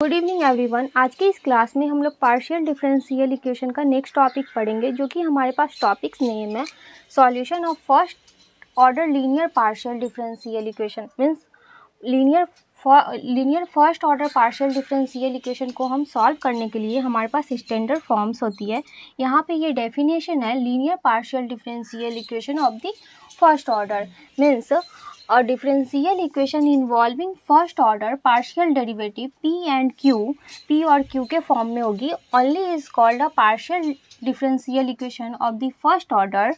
Good evening everyone. आज की इस क्लास में हम लोग पार्शियल डिफरेंशियल इक्वेशन का नेक्स्ट टॉपिक पढ़ेंगे, जो कि हमारे पास टॉपिक्स नेम है solution of first order linear partial differential equation. Means linear first order partial differential equation को हम सॉल्व करने के लिए हमारे पास स्टैंडर्ड फॉर्म्स होती है। यहाँ पे ये डेफिनेशन है linear partial differential equation of the first order. Means a differential equation involving first order partial derivative p and q, p और q के फॉर्म में होगी, only is called a partial differential equation of the first order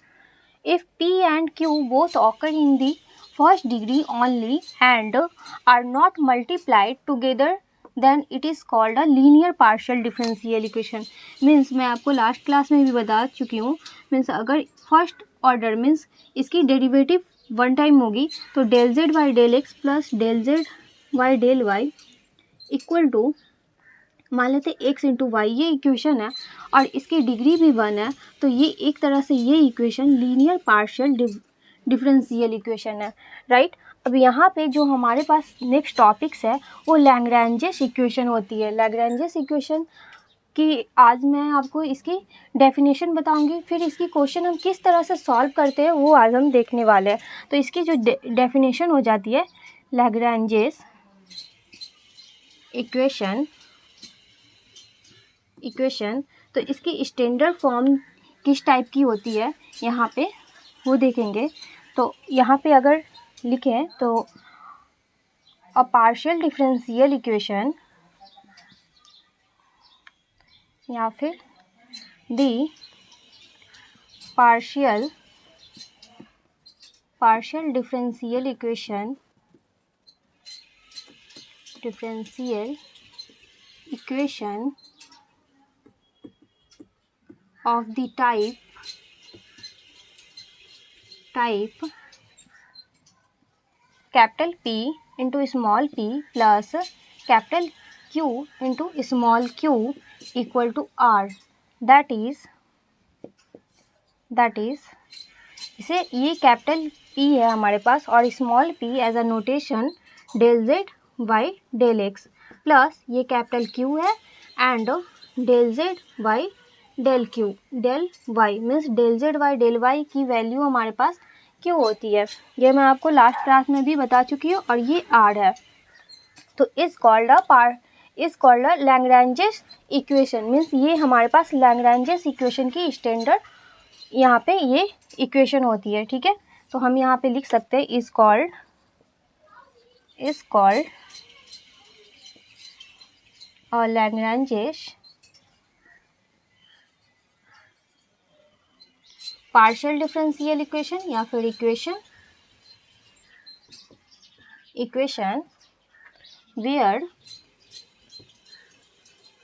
if p and q both occur in the first degree only and are not multiplied together, then it is called a linear partial differential equation। Means मैं आपको last class में भी बता चुकी हूँ। Means अगर first order means इसकी derivative one time होगी तो del z by del x plus del z by del y equal to मान लेते एक्स इंटू वाई, ये इक्वेशन है और इसकी डिग्री भी वन है, तो ये एक तरह से ये equation linear partial differential equation है, राइट। अब यहाँ पे जो हमारे पास नेक्स्ट टॉपिक्स है वो लैग्रेंजेस इक्वेशन होती है। लैग्रेंजेस इक्वेशन कि आज मैं आपको इसकी डेफिनेशन बताऊंगी, फिर इसकी क्वेश्चन हम किस तरह से सॉल्व करते हैं वो आज हम देखने वाले हैं। तो इसकी जो डेफिनेशन हो जाती है लैग्रेंजेस इक्वेशन, तो इसकी स्टैंडर्ड फॉर्म किस टाइप की होती है यहाँ पे वो देखेंगे। तो यहाँ पे अगर लिखें तो अ पार्शियल डिफरेंशियल इक्वेशन या फिर the partial differential equation of the type capital P into small p plus capital Q into small q equal to R। That is इसे ये कैपिटल P है हमारे पास और small p as a notation del z by del x plus ये capital Q है and del z by del q del y। Means del z by del y की value हमारे पास Q होती है, ये मैं आपको लास्ट क्लास में भी बता चुकी हूँ, और ये R है। तो इस कॉल्ड लैग्रेंजेस इक्वेशन। मीन्स ये हमारे पास लैग्रेंजेस इक्वेशन की स्टैंडर्ड यहाँ पे ये इक्वेशन होती है, ठीक है। तो हम यहाँ पे लिख सकते हैं is called Lagrange's partial differential equation या फिर इक्वेशन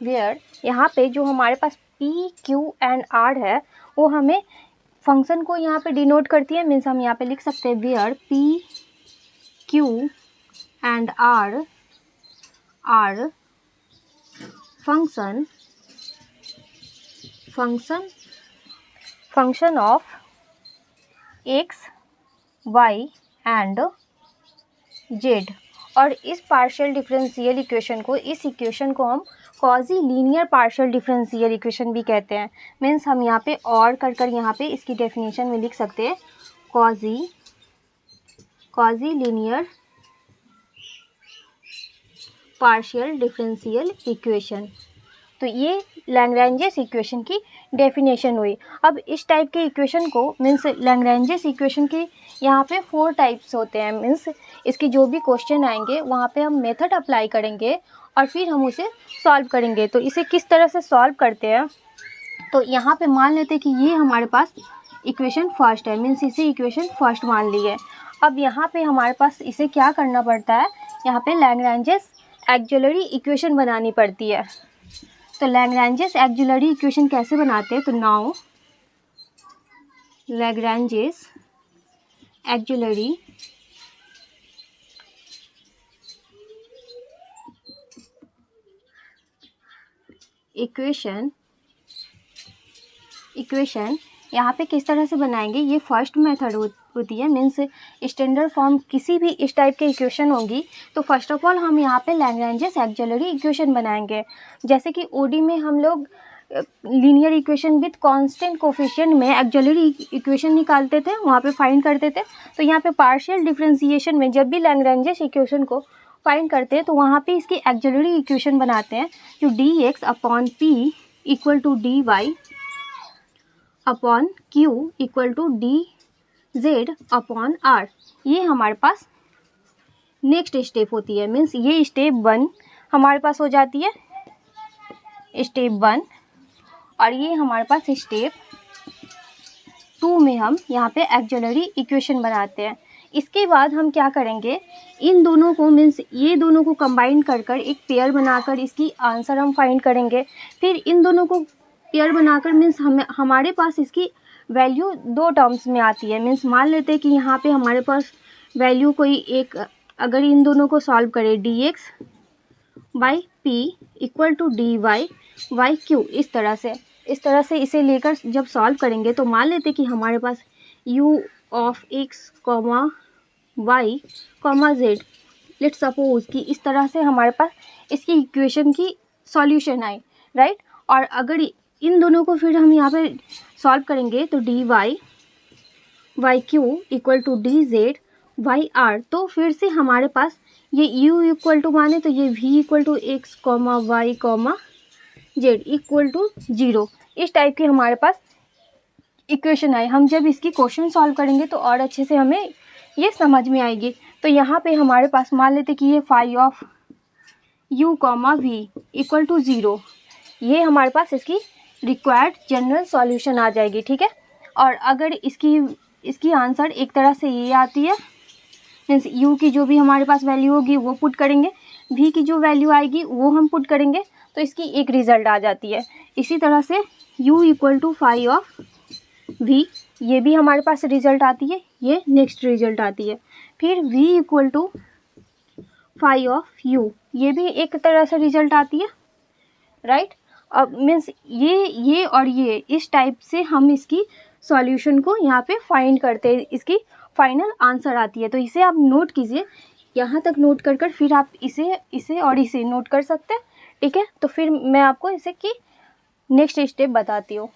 वेयर यहाँ पे जो हमारे पास P, Q एंड R है वो हमें फंक्शन को यहाँ पे डिनोट करती है। मीन्स हम यहाँ पे लिख सकते हैं where P, Q and R are function of x, y and z। और इस पार्शियल डिफरेंशियल इक्वेशन को हम quasi linear partial differential equation भी कहते हैं। मीन्स हम यहाँ पे और कर यहाँ पे इसकी डेफिनेशन में लिख सकते हैं quasi linear partial differential equation. तो ये लैग्रेंजेस इक्वेशन की डेफिनेशन हुई। अब इस टाइप के इक्वेशन को मीन्स लैग्रेंजेस इक्वेशन की यहाँ पे 4 टाइप्स होते हैं। मीन्स इसकी जो भी क्वेश्चन आएंगे वहाँ पे हम मेथड अप्लाई करेंगे और फिर हम उसे सॉल्व करेंगे। तो इसे किस तरह से सॉल्व करते हैं, तो यहाँ पे मान लेते हैं कि ये हमारे पास इक्वेशन फर्स्ट है। मीन्स इसे इक्वेशन फर्स्ट मान ली है। अब यहाँ पे हमारे पास इसे क्या करना पड़ता है, यहाँ पे लैग्रेंजेस ऑक्सिलरी इक्वेशन बनानी पड़ती है। तो लैग्रेंजेस ऑक्सिलरी इक्वेशन कैसे बनाते हैं, तो नाउ लैग्रेंजेस ऑक्सिलरी इक्वेशन यहाँ पे किस तरह से बनाएंगे, ये फर्स्ट मेथड होती है, मीन्स स्टैंडर्ड फॉर्म किसी भी इस टाइप के इक्वेशन होगी तो फर्स्ट ऑफ ऑल हम यहाँ पे लैग्रेंजेस एक्सिलरी इक्वेशन बनाएंगे। जैसे कि ओडी में हम लोग linear equation with constant coefficient में एक्सिलरी इक्वेशन निकालते थे, वहाँ पे फाइंड करते थे। तो यहाँ पे पार्शियल डिफरेंशिएशन में जब भी लैग्रेंजेस इक्वेशन को फाइंड करते हैं तो वहाँ पे इसकी एक्सिलरी इक्वेशन बनाते हैं, जो dx upon p equal to dy upon q equal to dz upon r। ये हमारे पास नेक्स्ट स्टेप होती है, मीन्स ये स्टेप 1 हमारे पास हो जाती है, स्टेप 1। और ये हमारे पास स्टेप 2 में हम यहाँ पे एक्सिलरी इक्वेशन बनाते हैं। इसके बाद हम क्या करेंगे, इन दोनों को मीन्स ये दोनों को कंबाइन कर कर एक पेयर बनाकर इसकी आंसर हम फाइंड करेंगे। फिर इन दोनों को पेयर बनाकर मीन्स हमारे पास इसकी वैल्यू दो टर्म्स में आती है। मीन्स मान लेते हैं कि यहाँ पे हमारे पास वैल्यू कोई एक, अगर इन दोनों को सॉल्व करें dx by p equal to dy by q, इस तरह से इसे लेकर जब सॉल्व करेंगे तो मान लेते कि हमारे पास u of x comma y comma z, let's suppose कि इस तरह से हमारे पास इसकी इक्वेशन की सॉल्यूशन आए, राइट। और अगर इन दोनों को फिर हम यहाँ पे सॉल्व करेंगे तो dy by q equal to dz by r, तो फिर से हमारे पास ये u इक्वल टू माने तो ये v equal to x comma y comma z equal to 0, इस टाइप की हमारे पास इक्वेशन आए। हम जब इसकी क्वेश्चन सॉल्व करेंगे तो और अच्छे से हमें ये समझ में आएगी। तो यहाँ पे हमारे पास मान लेते कि ये phi of u comma v equal to 0, ये हमारे पास इसकी रिक्वायर्ड जनरल सॉल्यूशन आ जाएगी, ठीक है। और अगर इसकी आंसर एक तरह से ये आती है, मीन्स u की जो भी हमारे पास वैल्यू होगी वो पुट करेंगे, v की जो वैल्यू आएगी वो हम पुट करेंगे, तो इसकी एक रिज़ल्ट आ जाती है। इसी तरह से u equal to phi of v, ये भी हमारे पास रिज़ल्ट आती है, ये नेक्स्ट रिज़ल्ट आती है। फिर v equal to phi of u, ये भी एक तरह से रिज़ल्ट आती है, राइट। अब मीन्स ये और ये इस टाइप से हम इसकी सॉल्यूशन को यहाँ पे फाइंड करते हैं, इसकी फाइनल आंसर आती है। तो इसे आप नोट कीजिए, यहाँ तक नोट कर कर फिर आप इसे और इसे नोट कर सकते हैं, ठीक है। तो फिर मैं आपको इसे की नेक्स्ट स्टेप बताती हूँ।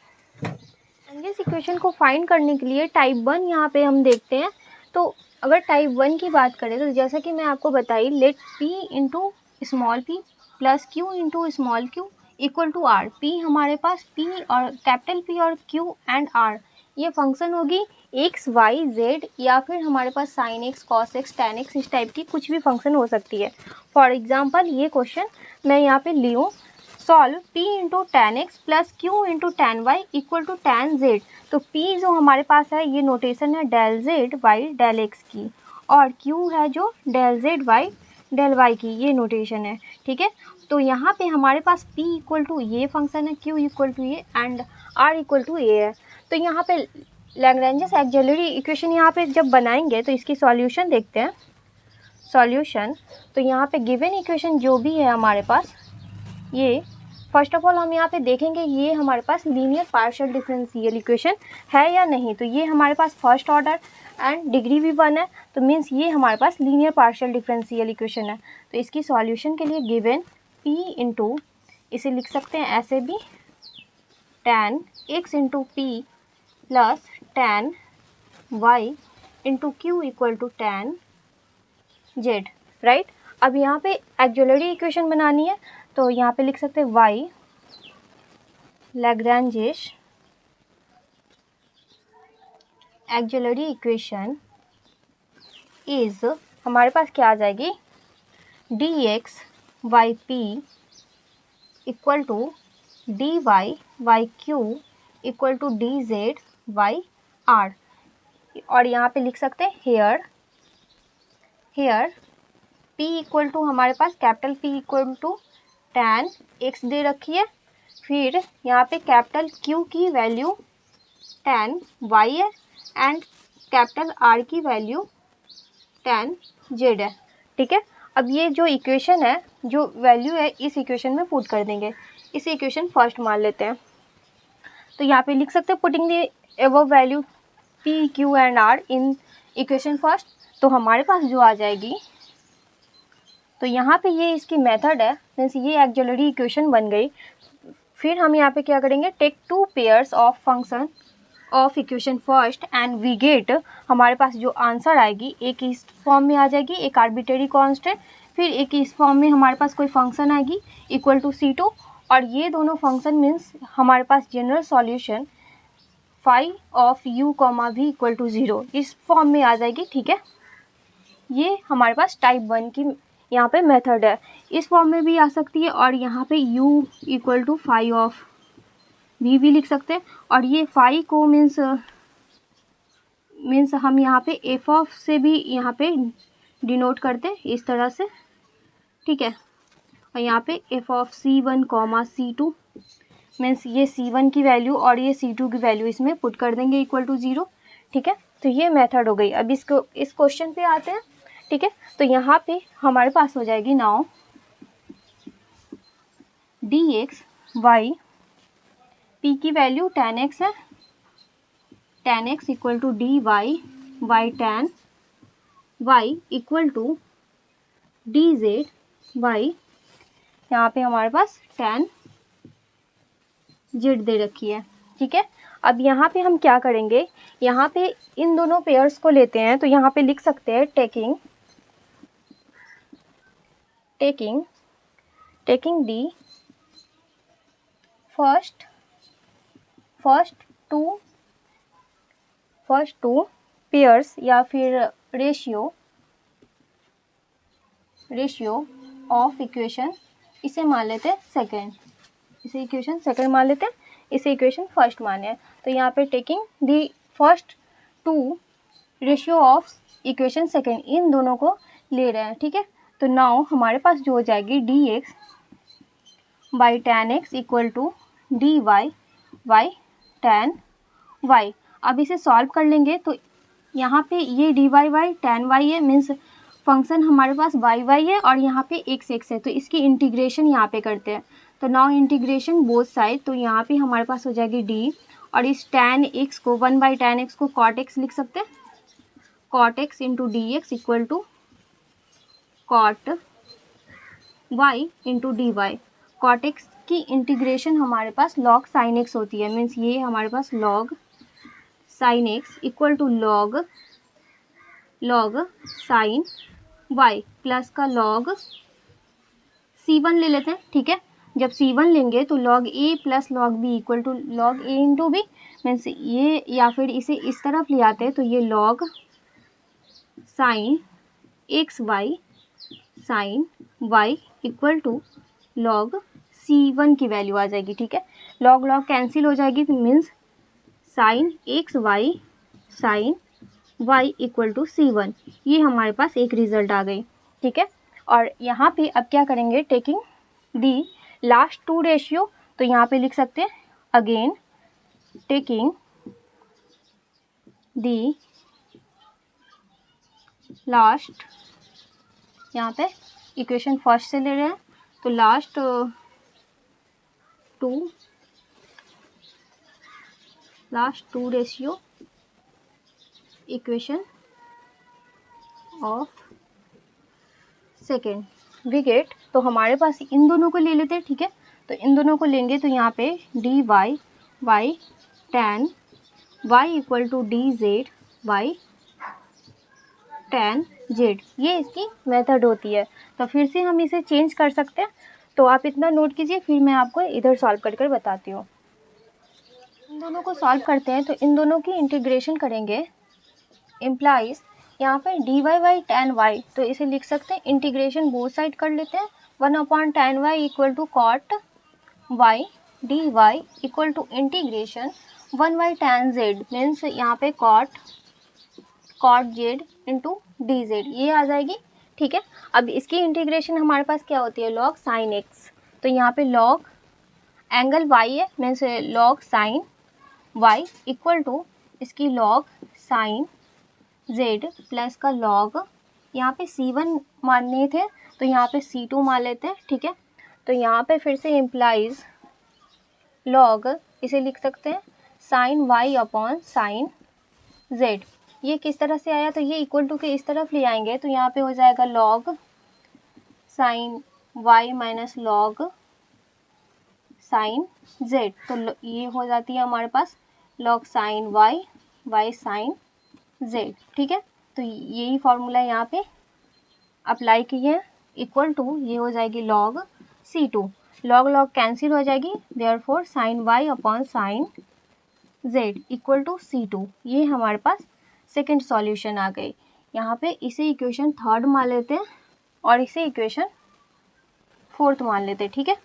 इस इक्वेशन को फाइंड करने के लिए टाइप 1 यहाँ पे हम देखते हैं। तो अगर टाइप 1 की बात करें तो जैसा कि मैं आपको बताई, let p into small p plus q into small q equal to r। p हमारे पास p और कैपिटल P और q एंड r, ये फंक्शन होगी x y z, या फिर हमारे पास sin x cos x tan x, इस टाइप की कुछ भी फंक्शन हो सकती है। फॉर एग्जांपल ये क्वेश्चन मैं यहाँ पे ली हूँ, solve p into tan x plus q into tan y equal to tan z। तो p जो हमारे पास है ये नोटेशन है del z by del x की, और q है जो del z by del y की, ये नोटेशन है, ठीक है। तो यहाँ पे हमारे पास p इक्वल टू ये फंक्शन है, q इक्वल टू ये एंड r इक्वल टू ये है। तो यहाँ पे लैग्रेंजेस एक्सिलरी इक्वेशन यहाँ पे जब बनाएंगे तो इसकी सॉल्यूशन देखते हैं। सॉल्यूशन, तो यहाँ पे गिवन इक्वेशन जो भी है हमारे पास, ये फर्स्ट ऑफ ऑल हम यहाँ पे देखेंगे ये हमारे पास लीनियर पार्शियल डिफरेंशियल इक्वेशन है या नहीं। तो ये हमारे पास फर्स्ट ऑर्डर एंड डिग्री भी 1 है, तो मीन्स ये हमारे पास लीनियर पार्शियल डिफरेंशियल इक्वेशन है। तो इसकी सॉल्यूशन के लिए गिवन p इंटू, इसे लिख सकते हैं ऐसे भी, tan x into p plus tan y into q equal to tan z, right. अब यहाँ पे एक्सिलरी इक्वेशन बनानी है, तो यहाँ पे लिख सकते हैं y Lagrange's auxiliary equation is, हमारे पास क्या आ जाएगी, dx by p equal to dy by q equal to dz by r। और यहाँ पे लिख सकते हैं हेयर p इक्वल टू हमारे पास capital P equal to tan x दे रखी है, फिर यहाँ पे कैपिटल Q की वैल्यू tan y है एंड कैपिटल R की वैल्यू tan z है, ठीक है। अब ये जो इक्वेशन है, जो वैल्यू है, इस इक्वेशन में पुट कर देंगे। इस इक्वेशन फर्स्ट मान लेते हैं, तो यहाँ पे लिख सकते हैं putting the above value P Q and R in equation first, तो हमारे पास जो आ जाएगी, तो यहाँ पे ये इसकी मेथड है, मीन्स ये एक्सिलरी इक्वेशन बन गई। फिर हम यहाँ पे क्या करेंगे, take two pairs of function of equation first and we get, हमारे पास जो आंसर आएगी एक इस फॉर्म में आ जाएगी, एक आर्बिट्रेरी कांस्टेंट, फिर एक इस फॉर्म में हमारे पास कोई फंक्शन आएगी इक्वल टू C2, और ये दोनों फंक्शन मीन्स हमारे पास general solution phi of u comma v equal to 0 इस फॉर्म में आ जाएगी। ठीक है, ये हमारे पास टाइप 1 की यहाँ पे मेथड है। इस फॉर्म में भी आ सकती है, और यहाँ पे u equal to phi of v भी लिख सकते हैं, और ये फाई को मीन्स हम यहाँ पे एफ ऑफ से भी यहाँ पे डिनोट करते हैं इस तरह से। ठीक है, और यहाँ पे F of C1 comma C2 means ये C1 की वैल्यू और ये C2 की वैल्यू इसमें पुट कर देंगे इक्वल टू 0। ठीक है, तो ये मेथड हो गई। अब इसको इस क्वेश्चन पे आते हैं। ठीक है, तो यहाँ पे हमारे पास हो जाएगी नाउ dx y, p की वैल्यू tan x है, tan x equal to dy y tan y equal to dz y, यहाँ पे हमारे पास tan z दे रखी है। ठीक है, अब यहाँ पे हम क्या करेंगे, यहाँ पे इन दोनों पेयर्स को लेते हैं, तो यहाँ पे लिख सकते हैं taking the first two pairs या फिर रेशियो ऑफ इक्वेशन, इसे मान लेते हैं सेकेंड, इसे इक्वेशन सेकेंड मान लेते हैं, इसे इक्वेशन फर्स्ट माने हैं। तो यहाँ पे taking the first two ratio of equation second, इन दोनों को ले रहे हैं। ठीक है, तो नाउ हमारे पास जो हो जाएगी dx by tan x equal to dy by tan y। अब इसे सॉल्व कर लेंगे, तो यहाँ पे ये dy बाई tan y है, मीन्स फंक्शन हमारे पास y है और यहाँ पे x है, तो इसकी इंटीग्रेशन यहाँ पे करते हैं। तो नाउ इंटीग्रेशन बोथ साइड, तो यहाँ पे हमारे पास हो जाएगी d, और इस tan x को 1 बाई tan x को cot x लिख सकते हैं, cot x into d x equal to cot y into d y. cot x की इंटीग्रेशन हमारे पास log sin x होती है, मीन्स ये हमारे पास log sin x equal to log sin y plus का log c1 ले लेते हैं। ठीक है, जब c1 लेंगे तो log a plus log b equal to log a into b, means ये, या फिर इसे इस तरफ ले आते हैं तो ये log sin y equal to log c1 की वैल्यू आ जाएगी। ठीक है, log कैंसिल हो जाएगी, means sin y equal to c1, ये हमारे पास एक रिजल्ट आ गई। ठीक है, और यहाँ पे अब क्या करेंगे, taking the last two ratio, तो यहाँ पे लिख सकते हैं अगेन टेकिंग दी लास्ट, यहाँ पे इक्वेशन फर्स्ट से ले रहे हैं, तो last two ratio equation of second we get, तो हमारे पास इन दोनों को ले लेते हैं। ठीक है, तो इन दोनों को लेंगे तो यहाँ पे dy by tan y equal to dz by tan z, ये इसकी मेथड होती है। तो फिर से हम इसे चेंज कर सकते हैं, तो आप इतना नोट कीजिए, फिर मैं आपको इधर सॉल्व कर बताती हूँ। इन दोनों को सॉल्व करते हैं, तो इन दोनों की इंटीग्रेशन करेंगे, इम्प्लाइज यहाँ पे dy बाई tan y, तो इसे लिख सकते हैं इंटीग्रेशन बोथ साइड कर लेते हैं, 1 upon tan y equal to cot y dy equal to integration 1 by tan z, means यहाँ पे cot z into d z, ये आ जाएगी। ठीक है, अब इसकी इंटीग्रेशन हमारे पास क्या होती है, log sin x, तो यहाँ पे log एंगल y है, means log sin y equal to इसकी log sin z प्लस का log, यहाँ पे c1 मानने थे तो यहाँ पे c2 मान लेते हैं। ठीक है, तो यहाँ पे फिर से इम्प्लाइज log, इसे लिख सकते हैं sin y upon sin z ये किस तरह से आया, तो ये इक्वल टू के इस तरफ ले आएंगे तो यहाँ पे हो जाएगा log sine y minus log sine z। तो ये हो जाती है हमारे पास log sine y sine z। ठीक है, तो यही फॉर्मूला यहाँ पे अप्लाई किए हैं। इक्वल टू ये हो जाएगी log c2, log कैंसिल हो जाएगी, therefore sine y upon sine z equal to c2। ये हमारे पास सेकंड सॉल्यूशन आ गई। यहाँ पे इसे इक्वेशन थर्ड मान लेते हैं और इसे इक्वेशन फोर्थ मान लेते हैं। ठीक है,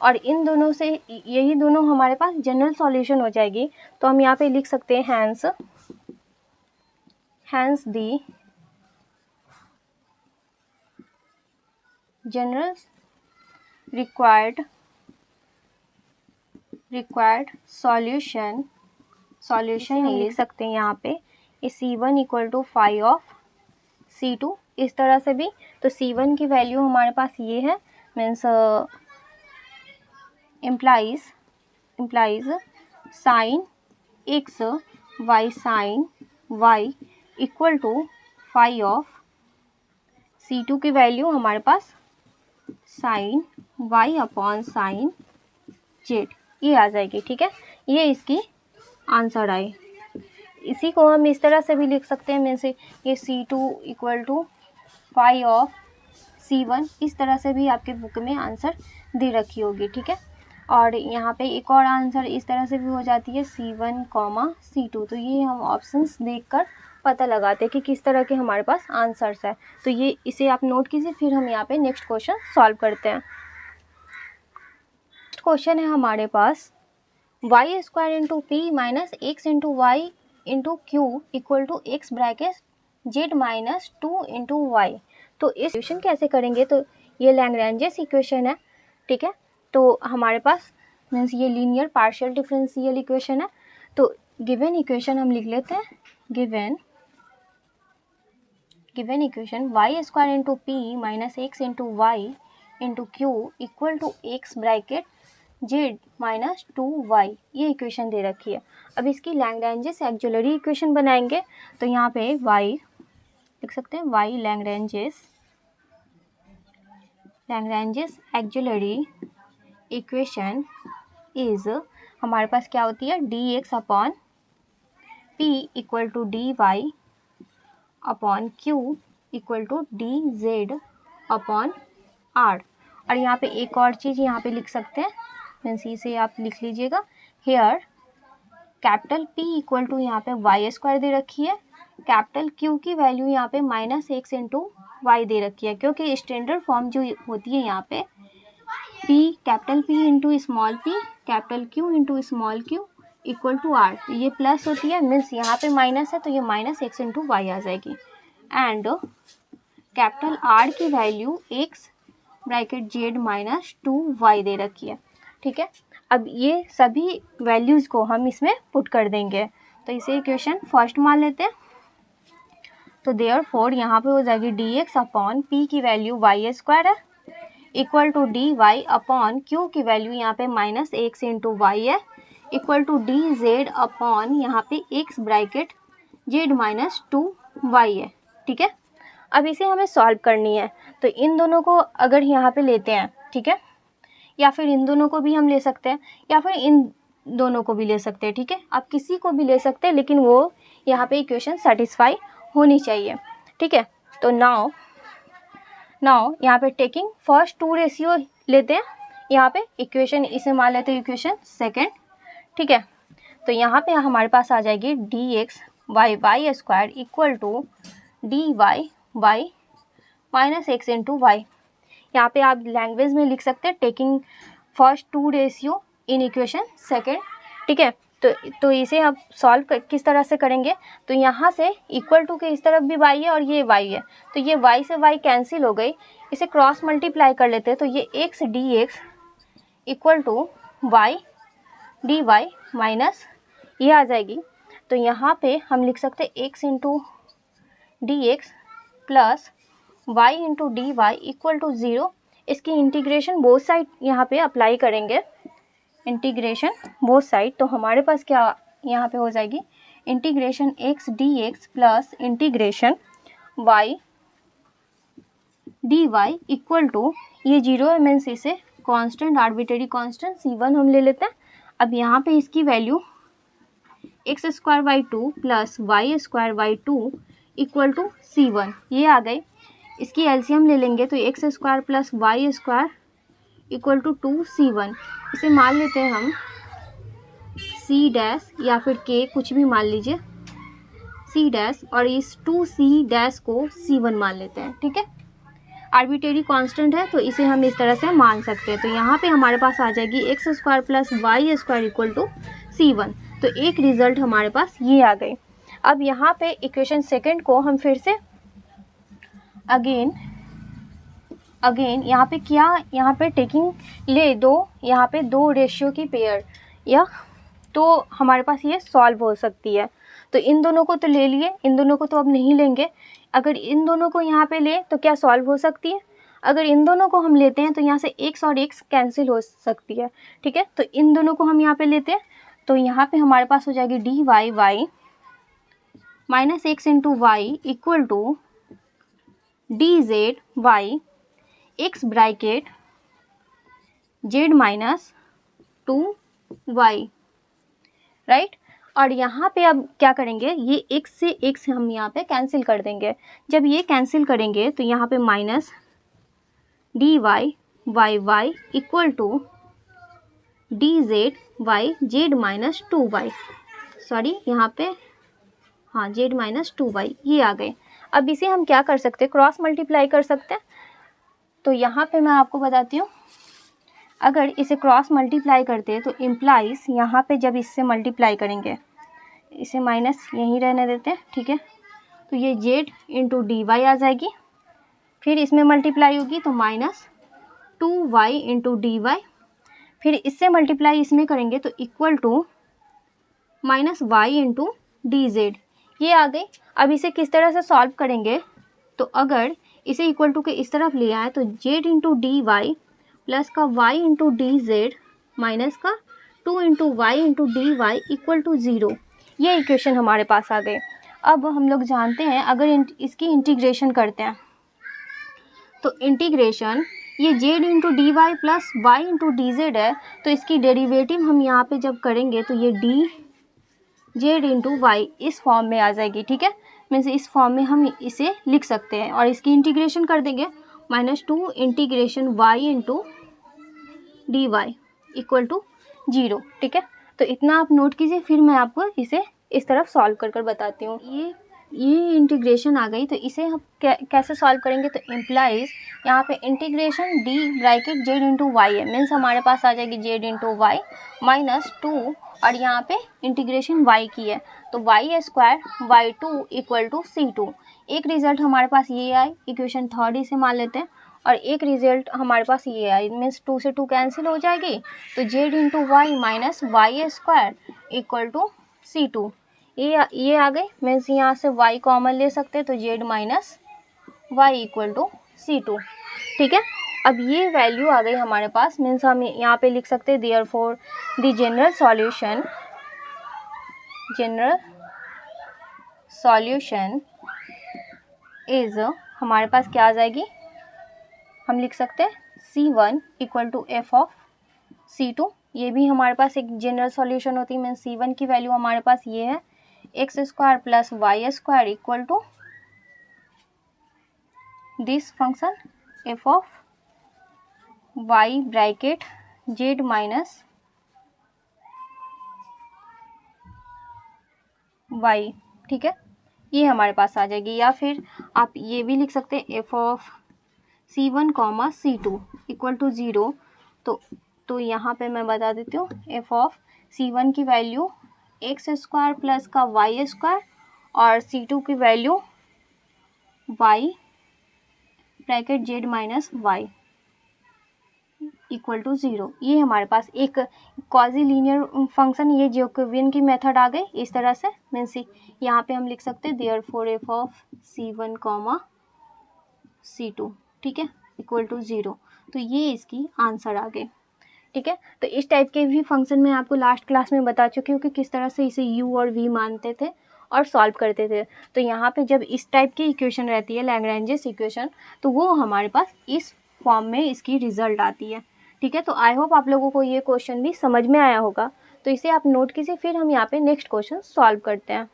और इन दोनों से यही दोनों हमारे पास जनरल सॉल्यूशन हो जाएगी। तो हम यहाँ पे लिख सकते हैं hence the general required solution लिख सकते हैं यहाँ पे C1 equal to 5 of C2 इस तरह से भी। तो C1 की वैल्यू हमारे पास ये है, means implies sine x y sine y equal to 5 of C2 की वैल्यू हमारे पास sine y upon sine z, ये आ जाएगी। ठीक है, ये इसकी आंसर आई। इसी को हम इस तरह से भी लिख सकते हैं, मीन्स ये C2 equal to 5 of C1, इस तरह से भी आपके बुक में आंसर दे रखी होगी। ठीक है, और यहाँ पे एक और आंसर इस तरह से भी हो जाती है C1 C2। तो ये हम ऑप्शंस देखकर पता लगाते हैं कि किस तरह के हमारे पास आंसर्स है। तो ये इसे आप नोट कीजिए, फिर हम यहाँ पे नेक्स्ट क्वेश्चन सॉल्व करते हैं। क्वेश्चन है हमारे पास y square into p minus x into y into q equal to x bracket z minus 2 into y. तो इस इक्वेशन कैसे करेंगे, तो ये लैग्रेंजेस इक्वेशन है। ठीक है, तो हमारे पास मीन्स ये लीनियर पार्शियल डिफरेंशियल इक्वेशन है। तो गिवन इक्वेशन हम लिख लेते हैं, given equation y square into p minus x into y into q equal to x bracket z minus 2y, ये इक्वेशन दे रखी है। अब इसकी लैग्रेंजेस एक्जुलरी इक्वेशन बनाएंगे। तो यहाँ पे y लिख सकते हैं, y Lagrange's auxiliary equation is हमारे पास क्या होती है, dx upon p equal to dy upon q equal to dz upon r। और यहाँ पे एक और चीज़ यहाँ पे लिख सकते हैं, मीन्स इसे आप लिख लीजिएगा, here capital P equal to यहाँ पे y स्क्वायर दे रखी है, कैपिटल Q की वैल्यू यहाँ पे minus x into why they रखी है, क्योंकि स्टैंडर्ड फॉर्म जो होती है यहाँ पे capital P into small p capital Q into small q equal to r। ये प्लस होती है, मीन्स यहाँ पे माइनस है तो ये माइनस एक्स इंटू वाई आ जाएगी। एंड कैपिटल R की value x bracket z minus 2y दे रखी है। ठीक है, अब ये सभी वैल्यूज़ को हम इसमें पुट कर देंगे। तो इसे इक्वेशन फर्स्ट मान लेते हैं। तो देयरफॉर यहाँ पे हो जाएगी dx अपॉन p की वैल्यू y स्क्वायर है equal to dy upon q की वैल्यू यहाँ पे माइनस एक्स इंटू वाई है इक्वल टू dz अपॉन यहाँ पे x bracket z minus 2y है। ठीक है, अब इसे हमें सॉल्व करनी है। तो इन दोनों को अगर यहाँ पे लेते हैं, ठीक है, या फिर इन दोनों को भी हम ले सकते हैं, या फिर इन दोनों को भी ले सकते हैं। ठीक है, आप किसी को भी ले सकते हैं, लेकिन वो यहाँ पे इक्वेशन सेटिस्फाई होनी चाहिए। ठीक है, तो नाउ यहाँ पे टेकिंग फर्स्ट 2 रेशियो लेते हैं, यहाँ पे इक्वेशन इसे मान लेते हैं इक्वेशन सेकेंड। ठीक है, तो यहाँ पे हमारे पास आ जाएगी dx y square equal to dy y minus x into y. यहाँ पे आप लैंग्वेज में लिख सकते हैं taking first 2 ratio in equation second. ठीक है, तो इसे आप सॉल्व किस तरह से करेंगे, तो यहाँ से इक्वल टू के इस तरफ भी y है और ये y है, तो ये y से y कैंसिल हो गई, इसे क्रॉस मल्टीप्लाई कर लेते हैं। तो ये x dx equal to y dy minus ये आ जाएगी। तो यहाँ पे हम लिख सकते हैं x into dx plus y into d y equal to 0। इसकी इंटीग्रेशन बोथ साइड यहाँ पे अप्लाई करेंगे, इंटीग्रेशन बोथ साइड। तो हमारे पास क्या यहाँ पे हो जाएगी, integration x dx plus integration y dy equal to, ये 0 है मीन्स इसे कांस्टेंट, आर्बिट्रेरी कांस्टेंट C1 हम ले लेते हैं। अब यहाँ पे इसकी value x square by 2 plus y square by 2 equal to C1, ये आ गई। इसकी एलसीएम ले लेंगे तो x square plus y square equal to 2C1, इसे मान लेते हैं हम C डैश या फिर K, कुछ भी मान लीजिए, C डैश, और इस 2C डैश को C1 मान लेते हैं। ठीक है, आर्बिट्रेरी कांस्टेंट है तो इसे हम इस तरह से मान सकते हैं। तो यहाँ पे हमारे पास आ जाएगी x square plus y square equal to C1। तो एक रिजल्ट हमारे पास ये आ गई। अब यहाँ पे इक्वेशन सेकंड को हम फिर से अगेन यहाँ पे क्या, यहाँ पे टेकिंग ले दो, यहाँ पे दो रेशियो की पेयर, या तो हमारे पास ये सॉल्व हो सकती है। तो इन दोनों को तो ले लिए, इन दोनों को तो अब नहीं लेंगे। अगर इन दोनों को यहाँ पे ले तो क्या सॉल्व हो सकती है? अगर इन दोनों को हम लेते हैं तो यहाँ से x और x कैंसिल हो सकती है। ठीक है, तो इन दोनों को हम यहाँ पे लेते हैं तो यहाँ पे हमारे पास हो जाएगी dy y minus x into y equal to dz y x bracket z minus 2y, right. और यहाँ पे अब क्या करेंगे, ये x से x हम यहाँ पे कैंसिल कर देंगे। जब ये कैंसिल करेंगे तो यहाँ पे minus dy y equal to dz y z minus 2y, sorry यहाँ पे हाँ z माइनस 2y, ये आ गए। अब इसे हम क्या कर सकते हैं, क्रॉस मल्टीप्लाई कर सकते हैं। तो यहाँ पे मैं आपको बताती हूँ, अगर इसे क्रॉस मल्टीप्लाई करते हैं तो इम्प्लाइज यहाँ पे जब इससे मल्टीप्लाई करेंगे, इसे माइनस यहीं रहने देते हैं। ठीक है, तो ये z इंटू डी वाई आ जाएगी, फिर इसमें मल्टीप्लाई होगी तो minus 2y into d Y, फिर इससे मल्टीप्लाई इसमें करेंगे तो equal to minus y into d z, ये आ गई। अब इसे किस तरह से सॉल्व करेंगे, तो अगर इसे इक्वल टू के इस तरफ लिया है तो z into d y plus का y into d z minus का 2 into y into d y equal to 0, ये इक्वेशन हमारे पास आ गए। अब हम लोग जानते हैं अगर इसकी इंटीग्रेशन करते हैं तो इंटीग्रेशन ये z into d y plus y into d z है, तो इसकी डेरिवेटिव हम यहाँ पे जब करेंगे तो ये डी जेड इंटू वाई इस फॉर्म में आ जाएगी। ठीक है, मीन्स इस फॉर्म में हम इसे लिख सकते हैं और इसकी इंटीग्रेशन कर देंगे -2 integration y into d y equal to 0। ठीक है, तो इतना आप नोट कीजिए, फिर मैं आपको इसे इस तरफ सॉल्व कर बताती हूँ। ये इंटीग्रेशन आ गई, तो इसे हम कैसे सॉल्व करेंगे, तो इम्प्लाइज यहाँ पे integration d bracket z into y है, मीन्स हमारे पास आ जाएगी जेड इंटू वाई माइनस 2, और यहाँ पे इंटीग्रेशन y की है तो Y square y2 equal to C2। एक रिजल्ट हमारे पास ये आई, इक्वेशन थर्ड इसे मान लेते हैं, और एक रिजल्ट हमारे पास ये आई, मीन्स 2 से 2 कैंसिल हो जाएगी तो z into y minus y square equal to C2, ये आ गई। मीन्स यहाँ से y कॉमन ले सकते हैं तो z minus y equal to C2। ठीक है, अब ये वैल्यू आ गई हमारे पास, मीन्स हम यहाँ पे लिख सकते हैं therefore the general solution is, हमारे पास क्या आ जाएगी, हम लिख सकते हैं C1 equal to F of C2, ये भी हमारे पास एक जनरल सॉल्यूशन होती है। मीन्स C1 की वैल्यू हमारे पास ये है x square plus y square equal to this function f of y bracket z minus y। ठीक है, ये हमारे पास आ जाएगी, या फिर आप ये भी लिख सकते हैं f of C1 comma C2 equal to 0। तो यहाँ पे मैं बता देती हूँ, एफ ऑफ C1 की वैल्यू x स्क्वायर प्लस का वाई स्क्वायर और C2 की value y bracket z minus y equal to 0। ये हमारे पास एक क्वाजी लीनियर फंक्शन, ये जैकोबियन की मेथड आ गई इस तरह से। मीन्स यहाँ पे हम लिख सकते हैं therefore F of C1 comma C2, ठीक है, इक्वल टू 0। तो ये इसकी आंसर आ गए। ठीक है। तो इस टाइप के भी फंक्शन मैं आपको लास्ट क्लास में बता चुकी हूँ कि किस तरह से इसे u और v मानते थे और सॉल्व करते थे। तो यहाँ पे जब इस टाइप की इक्वेशन रहती है लैग्रेंजेस इक्वेशन, तो वो हमारे पास इस फॉर्म में इसकी रिजल्ट आती है। ठीक है, तो आई होप आप लोगों को ये क्वेश्चन भी समझ में आया होगा। तो इसे आप नोट कीजिए, फिर हम यहाँ पे नेक्स्ट क्वेश्चन सॉल्व करते हैं।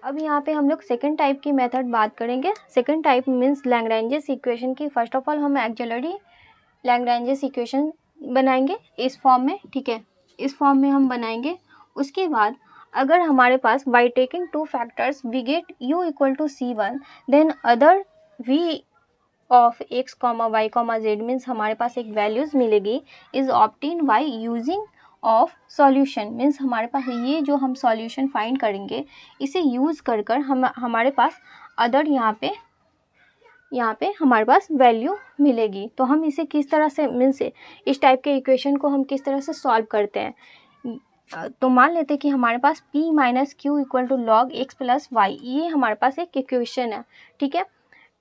अब यहाँ पे हम लोग सेकंड टाइप की मेथड बात करेंगे। Second type means Lagrange's equation की। फर्स्ट ऑफ ऑल हम एक्सिलरी लैग्रेंजेस इक्वेशन बनाएंगे इस फॉर्म में। ठीक है, इस फॉर्म में हम बनाएंगे। उसके बाद अगर हमारे पास by taking two factors we get u equal to c1, then other v of x comma Y comma Z means हमारे पास एक वैल्यूज मिलेगी is obtain by using of solution. Means हमारे पास ये जो हम सॉल्यूशन फाइंड करेंगे इसे यूज़ कर कर हमारे पास अदर यहाँ पे हमारे पास वैल्यू मिलेगी। तो हम इसे किस तरह से मीन्स इस टाइप के इक्वेशन को हम किस तरह से सॉल्व करते हैं। तो मान लेते हैं कि हमारे पास p minus q equal to log x plus y, ये हमारे पास एक इक्वेशन है। ठीक है,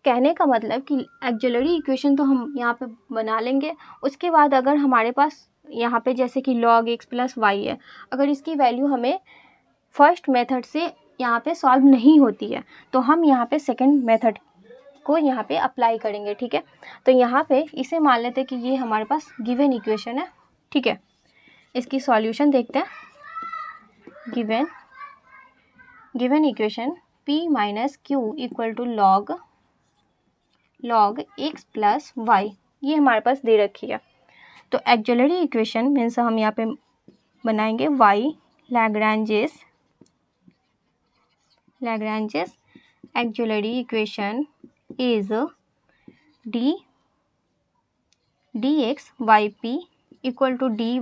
कहने का मतलब कि एक्सिलरी इक्वेशन तो हम यहाँ पे बना लेंगे। उसके बाद अगर हमारे पास यहाँ पे जैसे कि log x प्लस वाई है, अगर इसकी वैल्यू हमें फर्स्ट मेथड से यहाँ पे सॉल्व नहीं होती है तो हम यहाँ पे सेकंड मेथड को यहाँ पे अप्लाई करेंगे। ठीक है, तो यहाँ पे इसे मान लेते हैं कि ये हमारे पास गिवन इक्वेशन है। ठीक है, इसकी सॉल्यूशन देखते हैं। Given equation p minus q equal to log x plus y, ये हमारे पास दे रखी है। तो एक्सिलरी इक्वेशन मीन्स हम यहाँ पे बनाएंगे y Lagrange's auxiliary equation is dx by p equal to dy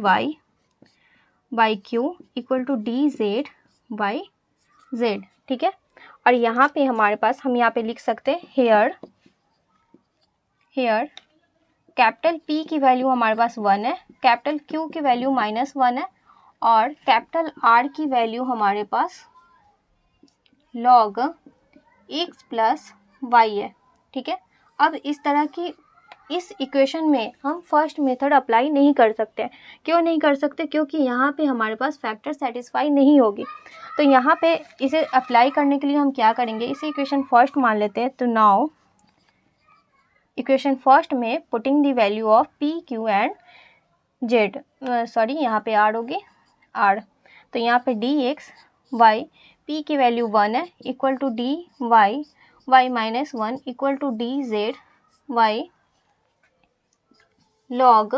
by q equal to dz by z। ठीक है, और यहाँ पे हमारे पास हम यहाँ पे लिख सकते हैं हेयर कैपिटल P की वैल्यू हमारे पास 1 है, कैपिटल Q की वैल्यू -1 है और कैपिटल R की वैल्यू हमारे पास log x प्लस वाई है। ठीक है, अब इस तरह की इस इक्वेशन में हम फर्स्ट मेथड अप्लाई नहीं कर सकते। क्यों नहीं कर सकते? क्योंकि यहाँ पे हमारे पास फैक्टर सेटिस्फाई नहीं होगी। तो यहाँ पे इसे अप्लाई करने के लिए हम क्या करेंगे, इसे इक्वेशन फर्स्ट मान लेते हैं। तो नाउ इक्वेशन फर्स्ट में putting the value of p q and z, sorry यहाँ पे r होगी r। तो यहाँ पे dx y p की वैल्यू 1 है equal to dy y minus 1 equal to dz y log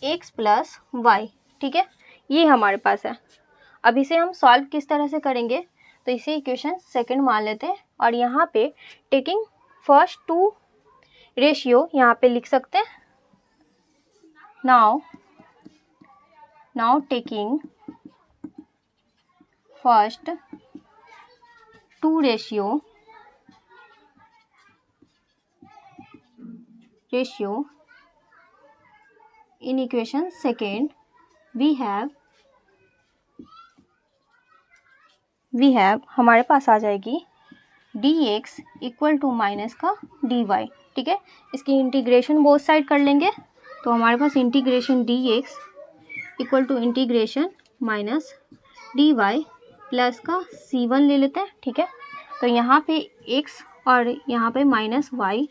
x plus y. ठीक है, ये हमारे पास है। अब इसे हम सॉल्व किस तरह से करेंगे, तो इसे इक्वेशन सेकंड मान लेते हैं और यहाँ पे टेकिंग फर्स्ट टू रेशियो यहाँ पे लिख सकते हैं। Now taking first two ratio in equation second we have हमारे पास आ जाएगी dx इक्वल टू माइनस का dy। ठीक है, इसकी इंटीग्रेशन बोथ साइड कर लेंगे। तो हमारे पास integration dx equal to integration minus dy plus का c1 ले लेते हैं। ठीक है, तो यहाँ पे x और यहाँ पे माइनस y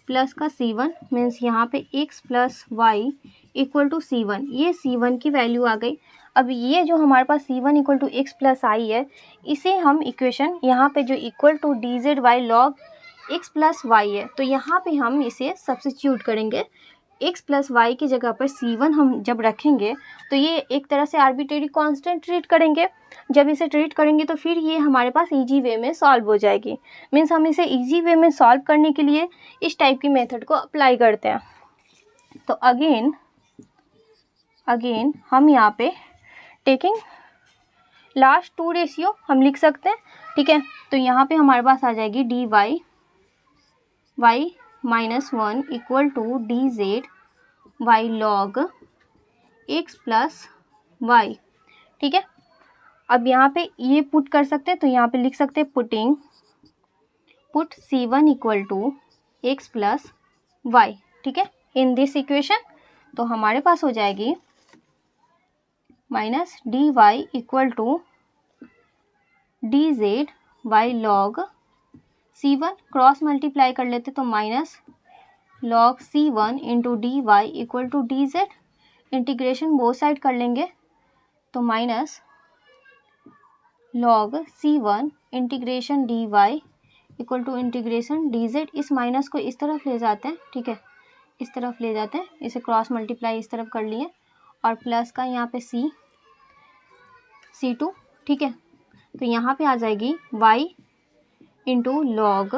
प्लस का c1 मीन्स यहाँ पे x plus y equal to c1, ये c1 की वैल्यू आ गई। अब ये जो हमारे पास c1 equal to x plus I है, इसे हम इक्वेशन यहाँ पे जो equal to dz Y log x plus Y है, तो यहाँ पे हम इसे सब्स्टिट्यूट करेंगे। x प्लस वाई की जगह पर c1 हम जब रखेंगे तो ये एक तरह से आर्बिट्रेरी कांस्टेंट ट्रीट करेंगे। जब इसे ट्रीट करेंगे तो फिर ये हमारे पास इजी वे में सॉल्व हो जाएगी। मीन्स हम इसे इजी वे में सॉल्व करने के लिए इस टाइप की मेथड को अप्लाई करते हैं। तो अगेन हम यहाँ पे टेकिंग लास्ट टू रेशियो हम लिख सकते हैं। ठीक है, तो यहाँ पे हमारे पास आ जाएगी dy y minus 1 equal to dz y log x plus y. ठीक है, अब यहाँ पे ये पुट कर सकते हैं। तो यहाँ पे लिख सकते हैं put c1 equal to x plus y. ठीक है, इन दिस इक्वेशन तो हमारे पास हो जाएगी minus d y equal to d z y log C1 cross multiply कर लेते तो minus log C1 into d y equal to d z, integration both side कर लेंगे तो minus log C1 integration d y equal to integration d z. इस minus को इस तरफ ले जाते हैं, ठीक है, इस तरफ ले जाते हैं, इसे क्रॉस मल्टीप्लाई इस तरफ कर लिए और प्लस का यहाँ पे C2, ठीक है। तो यहाँ पे आ जाएगी y इंटू लॉग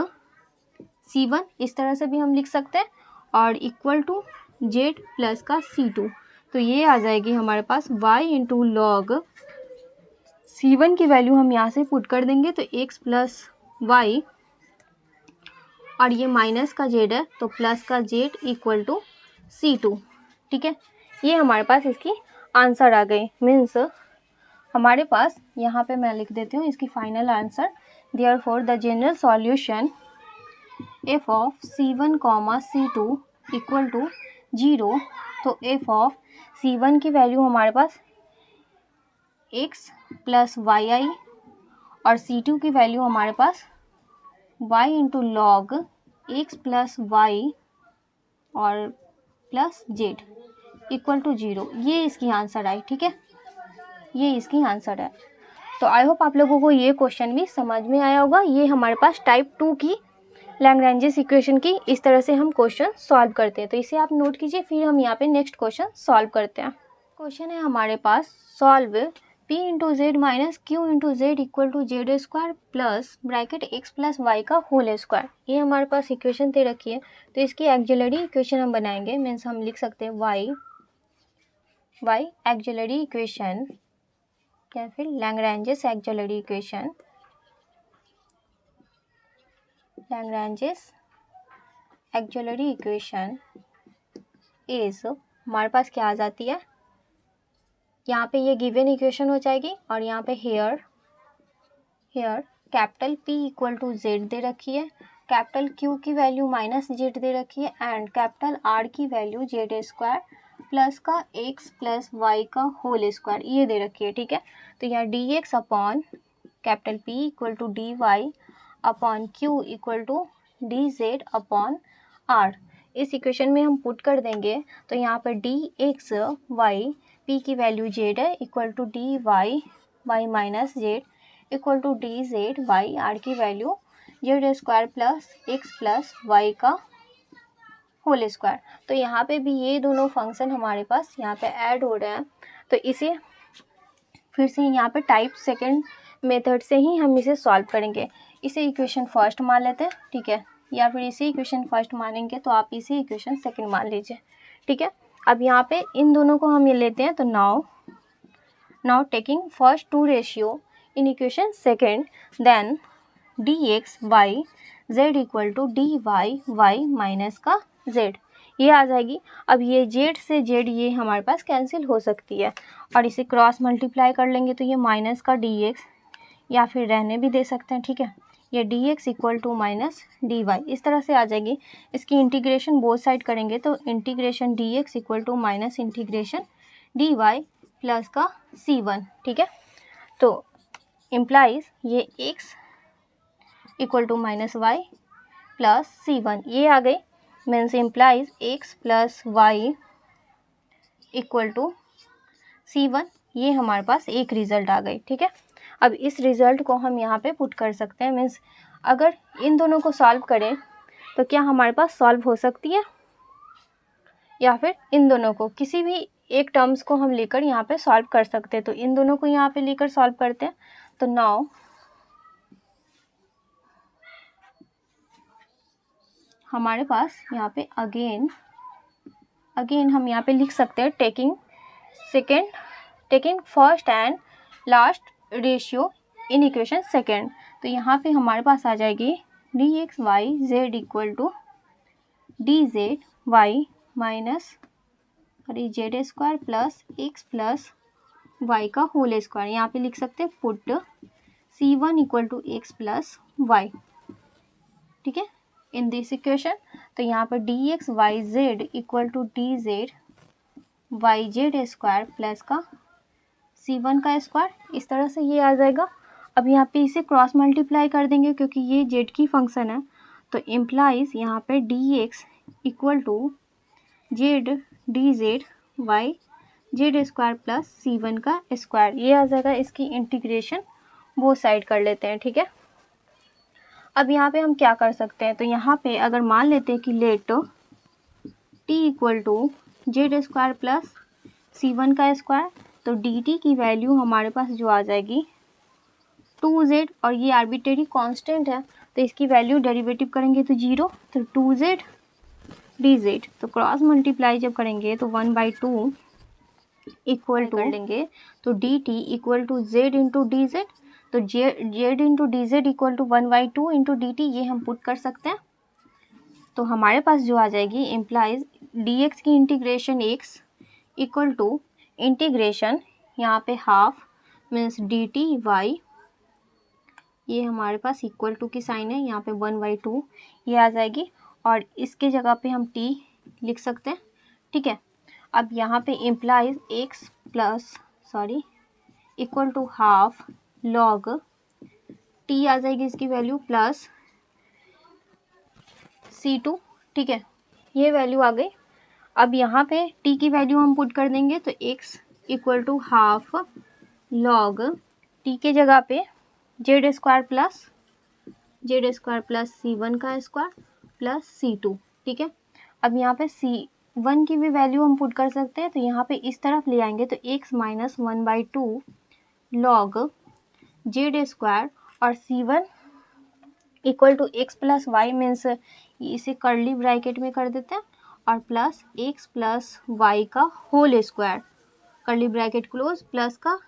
C1, इस तरह से भी हम लिख सकते हैं, और इक्वल टू z प्लस का C2। तो ये आ जाएगी हमारे पास y इंटू लॉग C1 की वैल्यू हम यहाँ से पुट कर देंगे तो x प्लस वाई, और ये माइनस का z है तो प्लस का z इक्वल टू C2, ठीक है। ये हमारे पास इसकी आंसर आ गई। मीन्स हमारे पास यहाँ पे मैं लिख देती हूँ इसकी final answer. Therefore the general solution f of C1 comma C2 equal to 0। तो f ऑफ C1 की वैल्यू हमारे पास x प्लस वाई आई और C2 की वैल्यू हमारे पास y into log x plus y और प्लस z इक्वल टू 0। ये इसकी आंसर आई, ठीक है, ये इसकी आंसर है। तो आई होप आप लोगों को ये क्वेश्चन भी समझ में आया होगा। ये हमारे पास टाइप 2 की लैग्रेंजेस इक्वेशन की इस तरह से हम क्वेश्चन सॉल्व करते हैं। तो इसे आप नोट कीजिए, फिर हम यहाँ पे नेक्स्ट क्वेश्चन सॉल्व करते हैं। क्वेश्चन है हमारे पास solve p into Z minus Q into Z equal to Z square plus bracket x plus Y का होल स्क्वायर। ये हमारे पास इक्वेशन दे रखी है, तो इसकी एक्सिलरी इक्वेशन हम बनाएंगे। मीन्स हम लिख सकते हैं y एक्सिलरी इक्वेशन या फिर Lagrange's auxiliary equation, Lagrange's auxiliary equation is, हमारे पास क्या आ जाती है, यहाँ पे ये गिवन इक्वेशन हो जाएगी और यहाँ पे here capital P equal to Z दे रखी है, कैपिटल Q की वैल्यू माइनस Z दे रखी है एंड कैपिटल R की वैल्यू Z स्क्वायर प्लस का x प्लस वाई का होल स्क्वायर ये दे रखी है, ठीक है। तो यहाँ dx upon capital P equal to dy upon Q equal to dz upon R, इस इक्वेशन में हम पुट कर देंगे तो यहाँ पर dx y p की वैल्यू z है equal to dy y minus z equal to dz y r की value z square plus x plus Y का होल स्क्वायर। तो यहाँ पे भी ये दोनों फंक्शन हमारे पास यहाँ पे ऐड हो रहे हैं, तो इसे फिर से यहाँ पे टाइप सेकंड मेथड से ही हम इसे सॉल्व करेंगे। इसे इक्वेशन फर्स्ट मान लेते हैं, ठीक है, या फिर इसे इक्वेशन फर्स्ट मानेंगे तो आप इसे इक्वेशन सेकंड मान लीजिए, ठीक है। अब यहाँ पे इन दोनों को हम ये लेते हैं, तो now taking first two ratio in equation second, then dx y z equal to dy y minus का z, ये आ जाएगी। अब ये z से z ये हमारे पास कैंसिल हो सकती है और इसे क्रॉस मल्टीप्लाई कर लेंगे तो ये माइनस का dx या फिर रहने भी दे सकते हैं, ठीक है। ये dx equal to minus dy इस तरह से आ जाएगी। इसकी इंटीग्रेशन बोथ साइड करेंगे तो integration dx equal to minus integration dy plus का c1, ठीक है। तो इम्प्लाइज ये x equal to minus y plus c1 ये आ गई। Means implies x plus y equal to c1, ये हमारे पास एक रिज़ल्ट आ गई, ठीक है। अब इस रिज़ल्ट को हम यहाँ पे पुट कर सकते हैं। मीन्स अगर इन दोनों को सॉल्व करें तो क्या हमारे पास सॉल्व हो सकती है, या फिर इन दोनों को किसी भी एक टर्म्स को हम लेकर यहाँ पे सॉल्व कर सकते हैं। तो इन दोनों को यहाँ पे लेकर सॉल्व करते हैं। तो नाउ हमारे पास यहाँ पे अगेन हम यहाँ पे लिख सकते हैं taking first and last ratio in equation second. तो यहाँ पे हमारे पास आ जाएगी dx y z equal to dz y minus z square plus x plus y का होल स्क्वायर। यहाँ पे लिख सकते हैं put c1 equal to x plus y, ठीक है, इन दिस इक्वेशन। तो यहाँ पर dx y z equal to dz y z square plus का C1 का स्क्वायर, इस तरह से ये आ जाएगा। अब यहाँ पे इसे क्रॉस मल्टीप्लाई कर देंगे क्योंकि ये जेड की फंक्शन है, तो इम्प्लाइज यहाँ पे dx equal to z d z y z square plus C1 का स्क्वायर, ये आ जाएगा। इसकी इंटीग्रेशन वो साइड कर लेते हैं, ठीक है। अब यहाँ पे हम क्या कर सकते हैं, तो यहाँ पे अगर मान लेते हैं कि let t equal to Z square plus C1 का स्क्वायर, तो dt की वैल्यू हमारे पास जो आ जाएगी 2z, और ये आर्बिट्रेरी कांस्टेंट है तो इसकी वैल्यू डेरिवेटिव करेंगे तो 0, तो 2z dz, तो क्रॉस मल्टीप्लाई जब करेंगे तो 1/2 इक्वल टू कर लेंगे तो dt equal to z into d z, तो z into d z equal to 1/2 into dt, ये हम पुट कर सकते हैं। तो हमारे पास जो आ जाएगी इम्प्लाइज dx की integration x equal to integration यहाँ पे हाफ मीन्स dt y, ये हमारे पास इक्वल टू की साइन है, यहाँ पे 1/2 ये आ जाएगी, और इसके जगह पे हम t लिख सकते हैं, ठीक है। अब यहाँ पे implies x plus equal to half log t आ जाएगी इसकी वैल्यू प्लस C2, ठीक है, ये वैल्यू आ गई। अब यहाँ पे t की वैल्यू हम पुट कर देंगे तो x equal to half log t के जगह पे जेड स्क्वायर प्लस C1 का स्क्वायर प्लस C2, ठीक है। अब यहाँ पे C1 की भी वैल्यू हम पुट कर सकते हैं, तो यहाँ पे इस तरफ ले आएंगे तो x minus 1/2 log z square और C1 equal to x plus y, means इसे कर्ली ब्रैकेट में कर देते हैं, और प्लस x प्लस वाई का whole square, curly bracket close, plus का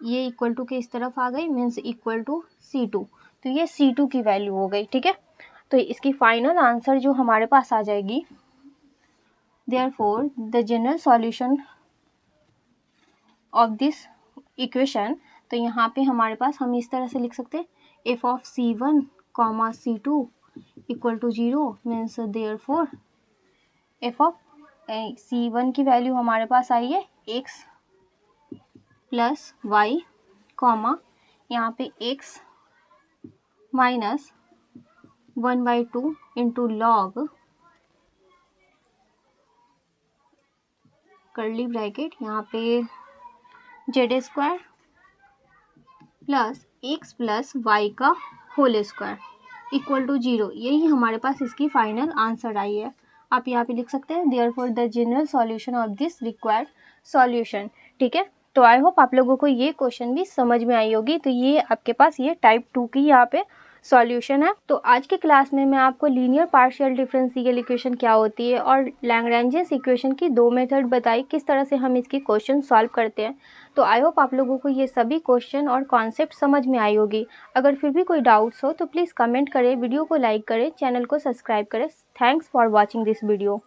ये इक्वल टू के इस तरफ आ गई, मीन्स इक्वल टू C2, तो ये C2 की वैल्यू हो गई, ठीक है। तो इसकी फाइनल आंसर जो हमारे पास आ जाएगी, therefore the general solution of this equation, तो यहाँ पे हमारे पास हम इस तरह से लिख सकते हैं f of C1 comma C2 equal to 0, means therefore f of C1 की वैल्यू हमारे पास आई है x प्लस वाई कॉमा यहाँ पे x minus 1/2 into log curly bracket यहाँ पे z square plus x plus Y का होल स्क्वायर इक्वल टू 0, यही हमारे पास इसकी फाइनल आंसर आई है। आप यहाँ पे लिख सकते हैं therefore the general solution of this required solution, ठीक है। तो आई होप आप लोगों को ये क्वेश्चन भी समझ में आई होगी। तो ये आपके पास ये टाइप 2 की यहाँ पे सॉल्यूशन है। तो आज के क्लास में मैं आपको लीनियर पार्शियल डिफरेंशियल इक्वेशन क्या होती है और लैग्रेंजियन इक्वेशन की 2 मेथड बताई, किस तरह से हम इसकी क्वेश्चन सॉल्व करते हैं। तो आई होप आप लोगों को ये सभी क्वेश्चन और कॉन्सेप्ट समझ में आई होगी। अगर फिर भी कोई डाउट्स हो तो प्लीज़ कमेंट करें, वीडियो को लाइक करें, चैनल को सब्सक्राइब करें। Thanks for watching this video.